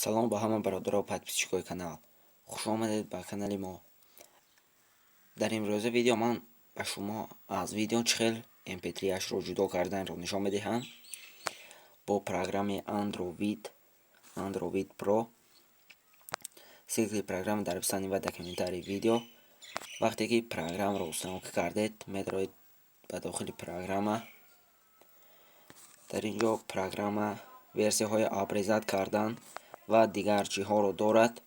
سلام به همه برادرها و подписчикои канал. خوش آمدید به کانال ما. در امروز ویدیو من به شما از ویدیو چخل mp3 اش رو جدا کردن رو نشان میدهم با پروگرام اندروید پرو. سیکل پروگرام در بستنی و دکمنتاری ویدیو. وقتی که پروگرام رو استعمال کردید می‌دارید به داخل پروگرام. در اینجا پروگرام ورسی های آپریزت کردن و دیگر چی ها رو دارد.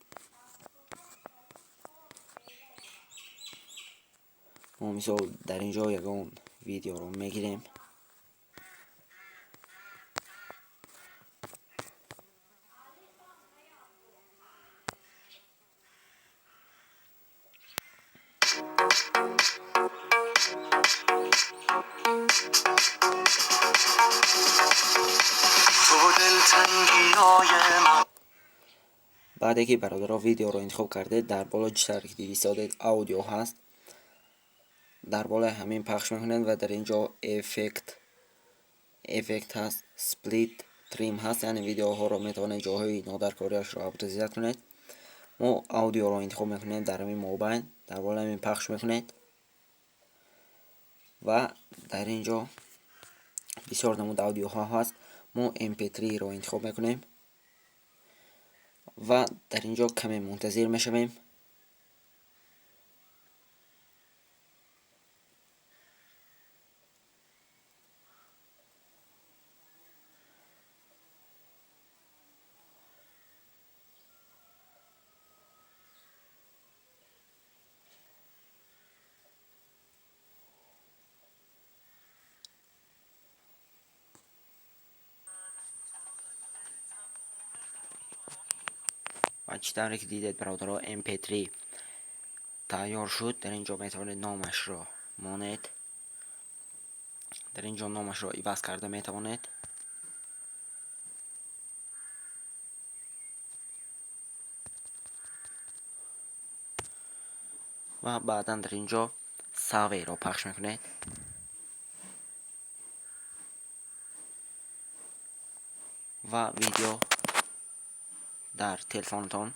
ما مثال در اینجا یگان ویدیو رو میگیریم. بعد که برادرها ویدیو رو انتخاب کرده در بالا جتر که دیدید اودیو هست، در بالا همین پخش میکنند و در اینجا افکت هست، سپلیت تریم هست، یعنی ویدیوها رو میتونید جاهای نادرکاریش رو آپتیزیت کنید. ما اودیو رو انتخاب میکنید در همین موبایل، در بالا همین پخش میکنید و در اینجا بسیار نمود اودیو ها هست. ما mp3 رو انتخاب میکنیم و در اینجا کمی منتظر میشویم. و چطوری که دیدید برادرها mp3 تیار شد. در اینجا میتوانید نامش را مانید، در اینجا نامش را عوض کرده میتوانید و بعدا در اینجا ساوی را پخش میکنید و ویدیو در تلفنتان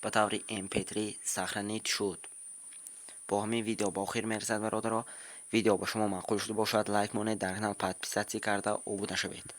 به طور mp3 سخنید شد. با همین ویدیو با خیر میرسد برادرها. ویدیو با شما معقول شده باشد لایک مانید، در کانال پادپیساتی کرده عبور نشوید.